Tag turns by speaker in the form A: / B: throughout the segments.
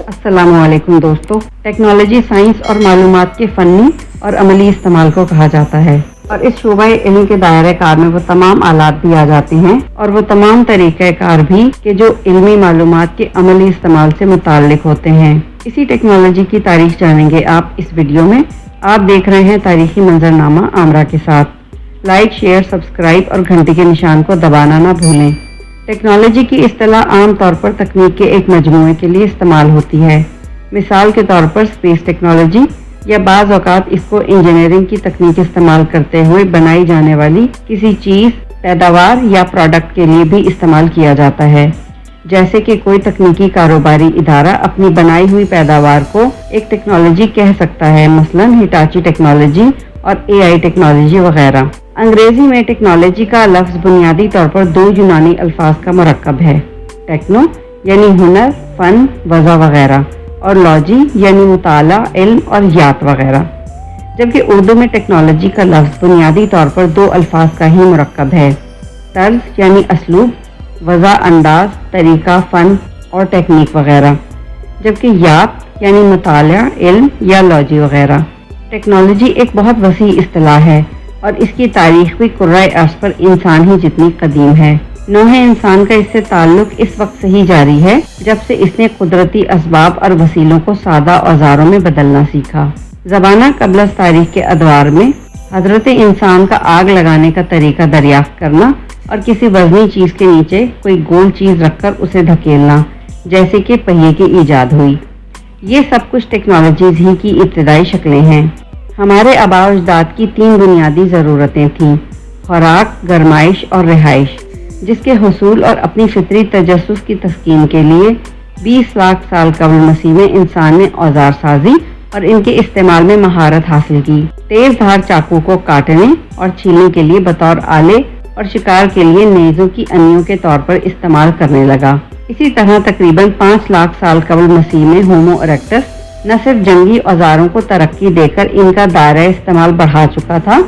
A: अस्सलामु अलैकुम दोस्तों। टेक्नोलॉजी साइंस और मालूमात के फ़नी और अमली इस्तेमाल को कहा जाता है और इस शोबे इल्म के दायरे कार में वो तमाम आलात भी आ जाते हैं और वो तमाम तरीक़ेकार भी कि जो इल्मी मालूमात के अमली इस्तेमाल से मुताल्लिक होते हैं। इसी टेक्नोलॉजी की तारीख जानेंगे आप इस वीडियो में। आप देख रहे हैं तारीखी मंजरनामा आमरा के साथ। लाइक, शेयर, सब्सक्राइब और घंटी के निशान को दबाना ना भूलें। टेक्नोलॉजी की इस्तिलाह आम तौर पर तकनीक के एक मजमूए के लिए इस्तेमाल होती है। मिसाल के तौर पर स्पेस टेक्नोलॉजी या बाज़ औक़ात इसको इंजीनियरिंग की तकनीक इस्तेमाल करते हुए बनाई जाने वाली किसी चीज़, पैदावार या प्रोडक्ट के लिए भी इस्तेमाल किया जाता है। जैसे कि कोई तकनीकी कारोबारी इदारा अपनी बनाई हुई पैदावार को एक टेक्नोलॉजी कह सकता है, मसलन हिटाची टेक्नोलॉजी और AI टेक्नोलॉजी वगैरह। अंग्रेजी में टेक्नोलॉजी का लफ्ज़ बुनियादी तौर पर दो यूनानी अल्फाज का मुरक्कब है, टेक्नो यानी हुनर, फ़न, वज़ा वगैरह, और लॉजी यानी मुताला, इल्म और यात वगैरह। जबकि उर्दू में टेक्नोलॉजी का लफ्ज़ बुनियादी तौर पर दो अल्फाज का ही मुरक्कब है, तर्ज यानी असलूब, वज़ा अंदाज, तरीका, फ़न और टेक्निक वगैरह, जबकि यात यानी मुताला, इल्म या लॉजी वगैरह। टेक्नोलॉजी एक बहुत वसी इस्तिलाह है और इसकी तारीख भी कुर्राए अर्श पर इंसान ही जितनी कदीम है। नौहे इंसान का इससे ताल्लुक इस वक्त से ही जारी है जब से इसने कुदरती असबाब और वसीलों को सादा औजारों में बदलना सीखा। ज़बाना क़ब्ल तारीख के अदवार में हजरत इंसान का आग लगाने का तरीका दरियाफ्त करना और किसी वजनी चीज़ के नीचे कोई गोल चीज़ रखकर उसे धकेलना, जैसे कि पहिए की ईजाद हुई। ये सब कुछ टेक्नोलॉजीज़ ही की इब्तदाई शक्लें हैं। हमारे आबा व अजदाद की तीन बुनियादी ज़रूरतें थीं, खुराक, गरमाइश और रिहाइश, जिसके हुसूल और अपनी फितरी तजस्सुस की तस्कीन के लिए 20 लाख साल कबल मसीह में इंसान ने औजार साजी और इनके इस्तेमाल में महारत हासिल की। तेज धार चाकू को काटने और छीलने के लिए बतौर आले और शिकार के लिए नेज़ों की अनियों के तौर पर इस्तेमाल करने लगा। इसी तरह तकरीबन 5 लाख साल कबल मसीह में होमो इरेक्टस न सिर्फ जंगी औजारों को तरक्की देकर इनका दायरा इस्तेमाल बढ़ा चुका था,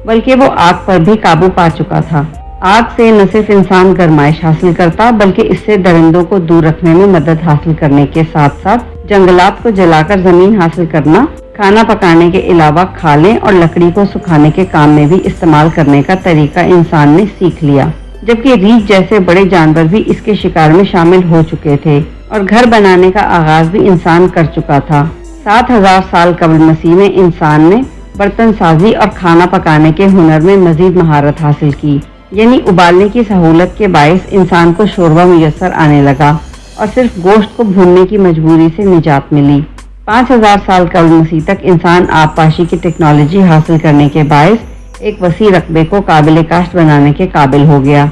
A: बल्कि वो आग पर भी काबू पा चुका था। आग से न सिर्फ इंसान गरमाइश हासिल करता, बल्कि इससे दरिंदों को दूर रखने में मदद हासिल करने के साथ साथ जंगलात को जलाकर जमीन हासिल करना, खाना पकाने के अलावा खालें और लकड़ी को सुखाने के काम में भी इस्तेमाल करने का तरीका इंसान ने सीख लिया। जबकि रीछ जैसे बड़े जानवर भी इसके शिकार में शामिल हो चुके थे और घर बनाने का आगाज भी इंसान कर चुका था। 7000 साल कबल मसीह में इंसान ने बर्तन साजी और खाना पकाने के हुनर में मजीद महारत हासिल की, यानी उबालने की सहूलत के बायस इंसान को शोरबा मुयस्सर आने लगा और सिर्फ गोश्त को भूनने की मजबूरी से निजात मिली। 5000 साल कबल मसीह तक इंसान आबपाशी की टेक्नोलॉजी हासिल करने के बायस एक वसी रकबे को काबिल काश्त बनाने के काबिल हो गया।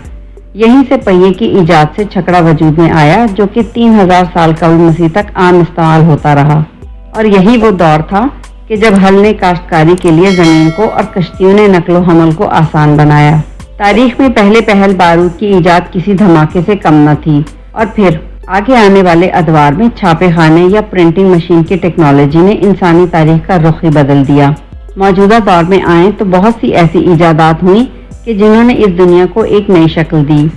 A: यहीं से पहिए की ईजाद से छकड़ा वजूद में आया, जो कि 3000 साल कबल मसीह तक आम इस्तेमाल होता रहा। और यही वो दौर था कि जब हल ने काश्तकारी के लिए ज़मीन को और कश्तियों ने नकलो हमल को आसान बनाया। तारीख में पहले पहल बारूद की ईजाद किसी धमाके से कम न थी और फिर आगे आने वाले अदवार में छापे खाने या प्रिंटिंग मशीन की टेक्नोलॉजी ने इंसानी तारीख का रुख ही बदल दिया। मौजूदा दौर में आए तो बहुत सी ऐसी ईजादात हुई कि जिन्होंने इस दुनिया को एक नई शक्ल दी।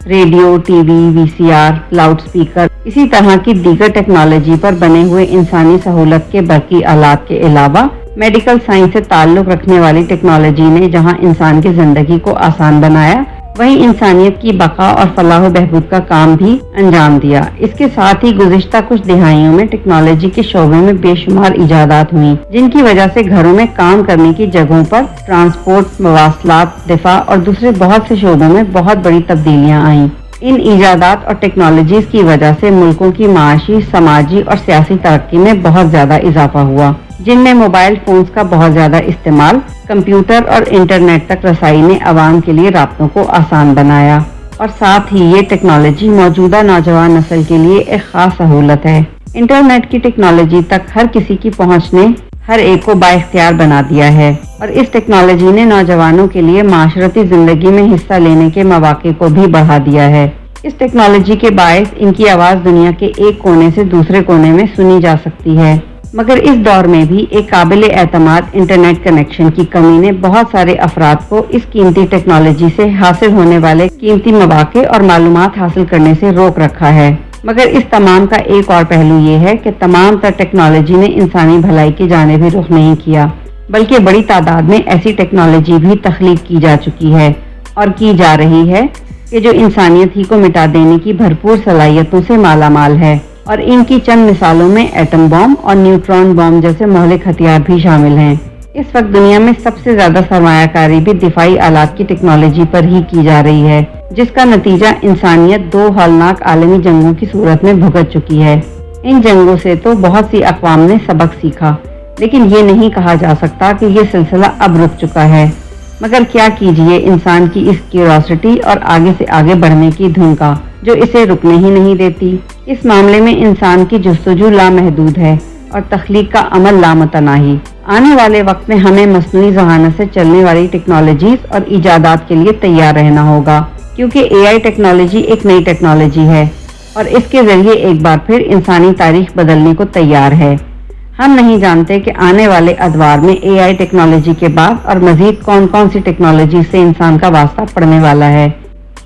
A: Radio, TV, VCR, loudspeaker, इसी तरह की दीगर टेक्नोलॉजी पर बने हुए इंसानी सहूलत के बरकी आलात के अलावा मेडिकल साइंस से ताल्लुक रखने वाली टेक्नोलॉजी ने जहां इंसान की जिंदगी को आसान बनाया, वहीं इंसानियत की बका और फलाह बहबूद का काम भी अंजाम दिया। इसके साथ ही गुज़िश्ता कुछ दिहाइयों में टेक्नोलॉजी के शोबे में बेशुमार इजादात हुई, जिनकी वजह से घरों में काम करने की जगहों पर ट्रांसपोर्ट, मवासलात, दिफा और दूसरे बहुत से शोबों में बहुत बड़ी तब्दीलियां आईं। इन इजादात और टेक्नोलॉजीज की वजह से मुल्कों की माशी, समाजी और सियासी तरक्की में बहुत ज्यादा इजाफा हुआ, जिनमें मोबाइल फोन्स का बहुत ज्यादा इस्तेमाल, कंप्यूटर और इंटरनेट तक रसाई ने आवाम के लिए राब्तों को आसान बनाया। और साथ ही ये टेक्नोलॉजी मौजूदा नौजवान नस्ल के लिए एक खास सहूलत है। इंटरनेट की टेक्नोलॉजी तक हर किसी की पहुंच ने हर एक को बाइख्तियार बना दिया है और इस टेक्नोलॉजी ने नौजवानों के लिए माशरती जिंदगी में हिस्सा लेने के मौके को भी बढ़ा दिया है। इस टेक्नोलॉजी के बायस इनकी आवाज़ दुनिया के एक कोने से दूसरे कोने में सुनी जा सकती है। मगर इस दौर में भी एक काबिल एतमाद इंटरनेट कनेक्शन की कमी ने बहुत सारे अफराद को इस कीमती टेक्नोलॉजी से हासिल होने वाले कीमती मौके और मालूमात हासिल करने से रोक रखा है। मगर इस तमाम का एक और पहलू ये है कि तमाम तर टेक्नोलॉजी ने इंसानी भलाई की जानिब भी रुख नहीं किया, बल्कि बड़ी तादाद में ऐसी टेक्नोलॉजी भी तख्लीक की जा चुकी है और की जा रही है कि जो इंसानियत ही को मिटा देने की भरपूर सलाहियतों से माला माल है। और इनकी चंद मिसालों में एटम बॉम्ब और न्यूट्रॉन बॉम्ब जैसे मौलिक हथियार भी शामिल हैं। इस वक्त दुनिया में सबसे ज्यादा सरमायाकारी भी दिफाई आलात की टेक्नोलॉजी पर ही की जा रही है, जिसका नतीजा इंसानियत 2 हौलनाक आलमी जंगों की सूरत में भुगत चुकी है। इन जंगों से तो बहुत सी अक़वाम ने सबक सीखा, लेकिन ये नहीं कहा जा सकता कि ये सिलसिला अब रुक चुका है। मगर क्या कीजिए इंसान की इस क्यूरोसिटी और आगे से आगे बढ़ने की धुन का, जो इसे रुकने ही नहीं देती। इस मामले में इंसान की जुस्तजू लामहदूद है और तख्लीक का अमल लामतनाही। आने वाले वक्त में हमें मसनूई ज़हानत से चलने वाली टेक्नोलॉजीज और इजादात के लिए तैयार रहना होगा, क्योंकि AI टेक्नोलॉजी एक नई टेक्नोलॉजी है और इसके जरिए एक बार फिर इंसानी तारीख बदलने को तैयार है। हम नहीं जानते कि आने वाले अदवार में AI टेक्नोलॉजी के बाद और मजीद कौन कौन सी टेक्नोलॉजी से इंसान का वास्ता पड़ने वाला है।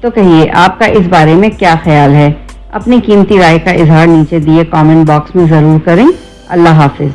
A: तो कहिए आपका इस बारे में क्या ख्याल है? अपनी कीमती राय का इजहार नीचे दिए कमेंट बॉक्स में ज़रूर करें। अल्लाह हाफिज।